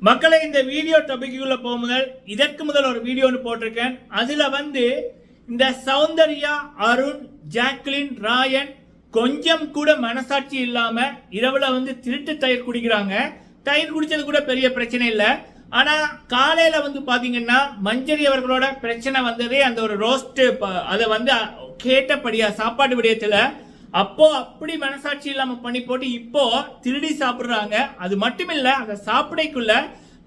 மக்களை இந்த வீடியோ டாபிக்குள்ள போகும்போது இதற்கு முதல் ஒரு வீடியோன்னு போட்டிருக்கேன். அதுல இந்த சௌந்தர்யா, அருண், ஜாக்லின், ராயன் கொஞ்சம் கூட மனசாட்சி இல்லாம இரவுல திருட்டு தயிர் குடிக்கிறாங்க. தயிர் குடிச்சது கூட பெரிய பிரச்சனை இல்லை. ஆனா காலையில பாத்தீங்கன்னா மஞ்சரி அவர்களோட பிரச்சனை வந்ததே அந்த ஒரு ரோஸ்ட் அதை கேட்டபடியா சாப்பாடு விடயத்துல அப்போ அப்படி மனசாட்சி இல்லாம பண்ணி போட்டு இப்போ திருடி சாப்பிடுறாங்க. அது மட்டுமில்ல, அந்த சாப்பிடைக்குள்ள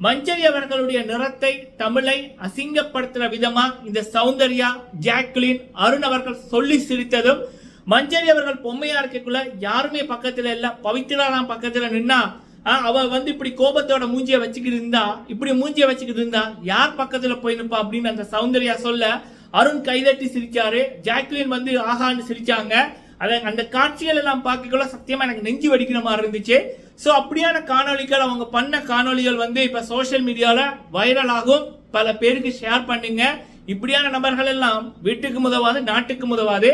மஞ்சரி அவர்களுடைய நிறத்தை, தமிழை அசிங்கப்படுத்துற விதமா இந்த சௌந்தர்யா, ஜாக்லின், அருண் அவர்கள் சொல்லி சிரித்ததும், மஞ்சரி அவர்கள் பொம்மையா இருக்கக்குள்ள யாருமே பக்கத்துல இல்ல, பவித்ரா பக்கத்துல நின்னா அவ இப்படி கோபத்தோட மூஞ்சிய வச்சுக்கிட்டு இருந்தா யார் பக்கத்துல போய் நிப்பா அப்படின்னு அந்த சௌந்தர்யா சொல்ல அருண் கைதட்டி சிரிச்சாரு. ஜாக்லின் ஆகான்னு சிரிச்சாங்க. அந்த காட்சிகள் எல்லாம் பார்க்கக்குள்ள சத்தியமா எனக்கு நெஞ்சு வடிக்கிற மாதிரி இருந்துச்சு. ஸோ அப்படியான காணொலிகள், அவங்க பண்ண காணொலிகள் இப்ப சோசியல் மீடியால வைரல் ஆகும். பல பேருக்கு ஷேர் பண்ணுங்க. இப்படியான நபர்கள் எல்லாம் வீட்டுக்கு முதவாது, நாட்டுக்கு முதவாது.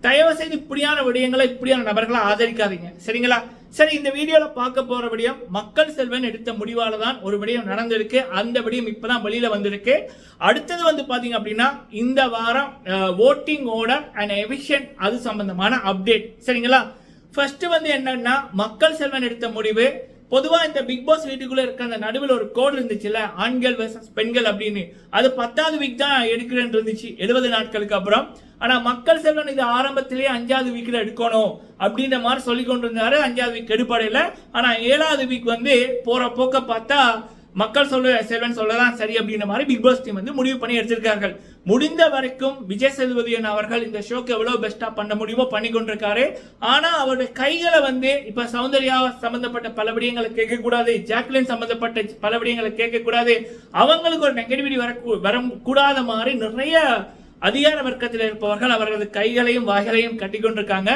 தயவு செய்து இப்படியான விடயங்களை, இப்படியான நபர்களை ஆதரிக்காதீங்க, சரிங்களா? சரி, இந்த வீடியோல பார்க்க போற விடயம் மக்கள் செல்வன் எடுத்த முடிவால தான் ஒரு விடயம் நடந்திருக்கு. அந்த விடயம் இப்பதான் வெளியில வந்திருக்கு. அடுத்தது பாத்தீங்க அப்படின்னா இந்த வாரம் ஓட்டிங் ஆர்டர் அண்ட் எவிக்ஷன் அது சம்பந்தமான அப்டேட், சரிங்களா? ஃபர்ஸ்ட் என்னன்னா மக்கள் செல்வன் எடுத்த முடிவு. பொதுவா இந்த பிக் பாஸ் வீட்டுக்குள்ள இருக்க அந்த நடுவில் ஒரு கோடு இருந்துச்சுல்ல, ஆண்கள் வெர்சஸ் பெண்கள் அப்படின்னு. அது 10வது வீக் தான் எடுக்கிறேன்னு இருந்துச்சு, 70 நாட்களுக்கு அப்புறம். ஆனா மக்கள் செல்வன் இது ஆரம்பத்திலேயே 5வது வீக்ல எடுக்கணும் அப்படின்ற மாதிரி சொல்லி கொண்டு இருந்தாரு. 5வது வீக் எடுப்படையில. ஆனா 7வது வீக் போற போக்க பார்த்தா மக்கள் செல்வன் சொல்லதான் சரி அப்படின்ற மாதிரி பிக் பாஸ் டீம் முடிவு பண்ணி எடுத்திருக்கார்கள். முடிந்த வரைக்கும் விஜய் சேதுபதியன் அவர்கள் இந்த ஷோக்கு எவ்வளவு பெஸ்டா பண்ண முடியுமோ பண்ணி கொண்டிருக்காரு. ஆனா அவருடைய கைகளை இப்ப சௌந்தர்யா சம்பந்தப்பட்ட பல விடயங்களை கேட்க கூடாது, ஜாக்லின் சம்பந்தப்பட்ட பல விடயங்களை கேட்க கூடாது, அவங்களுக்கு ஒரு நெகட்டிவிட்டி வரக்கூடாத மாதிரி நிறைய அதிகார வர்க்கத்தில் இருப்பவர்கள் அவர்களது கைகளையும் வாய்களையும் கட்டி கொண்டிருக்காங்க.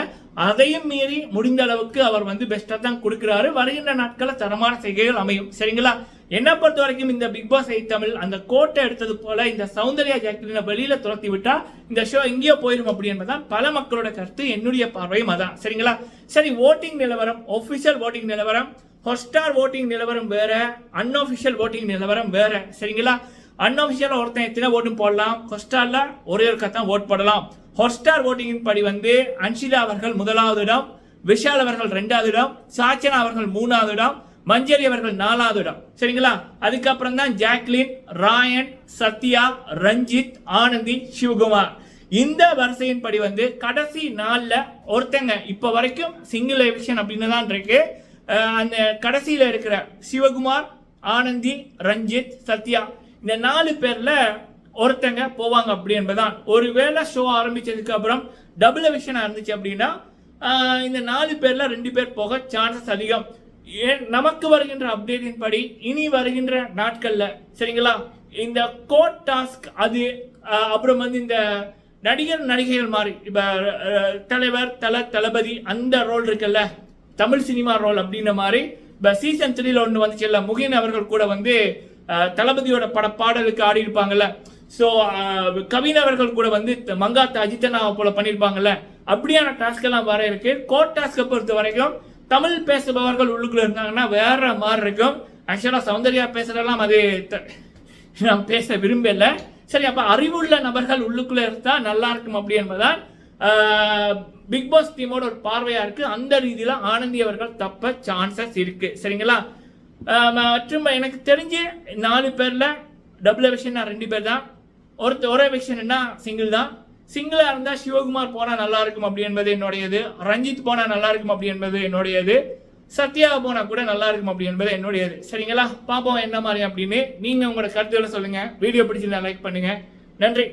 அதையும் மீறி முடிந்த அளவுக்கு அவர் பெஸ்டா தான் கொடுக்கிறாரு. வருகின்ற நாட்கள தரமான செய்கைகள் அமையும், சரிங்களா? என்ன பொறுத்த வரைக்கும் இந்த பிக் பாஸ் தமிழ் அந்த கோட்டை எடுத்தது போல இந்த சௌந்தர்யா, ஜாக்லினை வெளியில துரத்தி விட்டா இந்த ஷோ எங்கேயோ போயிடும் அப்படி என்பதான் பல மக்களோட கருத்து. என்னுடைய பார்வையும் அதான், சரிங்களா? சரி, ஓட்டிங் நிலவரம், ஒபிஷியல் ஓட்டிங் நிலவரம், ஹாட்ஸ்டார் ஓட்டிங் நிலவரம் வேற, அன்ஆபிஷியல் ஓட்டிங் நிலவரம் வேற, சரிங்களா? அன்ஆபிஷியல் ஒருத்தன் எத்தனை ஓட்டும் போடலாம், ஹாட்ஸ்டார்ல ஒரே ஒரு கத்தான் ஓட் போடலாம். ஹாட்ஸ்டார் ஓட்டிங்கின் படி அன்ஷிதா அவர்கள் 1வது இடம், விஷால் அவர்கள் 2வது இடம், சாச்சனா அவர்கள் 3வது இடம், மஞ்சரி அவர்கள் 4வது இடம், சரிங்களா? அதுக்கப்புறம் தான் ஜாக்லின், ராயன், சத்யா, ரஞ்சித், ஆனந்தி, சிவகுமார். இந்த வரிசையின் படி கடைசி நாள்ல ஒருத்தங்க இப்ப வரைக்கும் சிங்கிள் எவிக்ஷன் அப்படின்னு தான் இருக்கு. அந்த கடைசியில இருக்கிற சிவகுமார், ஆனந்தி, ரஞ்சித், சத்யா, இந்த 4 பேர்ல ஒருத்தங்க போவாங்க அப்படி என்பதான். ஒருவேளை ஷோ ஆரம்பிச்சதுக்கு அப்புறம் டபுள் எவிக்ஷன் இருந்துச்சு அப்படின்னா இந்த 4 பேர்ல 2 பேர் போக சான்சஸ் அதிகம். நமக்கு வருகின்ற அப்டேட்டின் படி இனி வருகின்ற நாட்கள்ல, சரிங்களா, இந்த கோட் டாஸ்க் அது அப்புறம் இந்த நடிகர் நடிகைகள் மாதிரி இப்ப தலைவர், தளபதி அந்த ரோல் இருக்குல்ல, தமிழ் சினிமா ரோல் அப்படின்ற மாதிரி இப்ப சீசன் 3ல ஒன்று வந்துச்சு, முகின் அவர்கள் கூட தளபதியோட பாடலுக்கு ஆடி இருப்பாங்கல்ல. ஸோ கவின் அவர்கள் கூட மங்காத்த அஜித்தனா போல பண்ணியிருப்பாங்கல்ல. அப்படியான டாஸ்க் எல்லாம் வர இருக்கு. கோட் டாஸ்கை பொறுத்த வரைக்கும் தமிழ் பேசுபவர்கள் உள்ளுக்குள்ள இருந்தாங்கன்னா வேற மாதிரி இருக்கும். ஆக்சுவலா சௌந்தர்யா பேசுறதெல்லாம் அது நான் பேச விரும்பல. சரி, அப்ப அறிவுள்ள நபர்கள் உள்ளுக்குள்ள இருந்தா நல்லா இருக்கும் அப்படி என்பதான் பிக் பாஸ் டீமோட ஒரு பார்வையா இருக்கு. அந்த ரீதியில ஆனந்தி அவர்கள் தப்ப சான்சஸ் இருக்கு, சரிங்களா? மற்றும் எனக்கு தெரிஞ்சு 4 பேர்ல டபுள் எவிக்ஷன் 2 பேர் தான். ஒரு எவிக்ஷன் சிங்கிள் தான். சிங்கிளா இருந்தா சிவகுமார் போனா நல்லா இருக்கும் அப்படி என்பது என்னுடையது, ரஞ்சித் போனா நல்லா இருக்கும் அப்படி என்பது என்னுடையது, சத்யா போனா கூட நல்லா இருக்கும் அப்படி என்பது என்னுடையது, சரிங்களா? பாப்போம் என்ன மாதிரி அப்படின்னு. நீங்க உங்களோட கருத்துக்களை சொல்லுங்க. வீடியோ பிடிச்சிருந்தா லைக் பண்ணுங்க. நன்றி.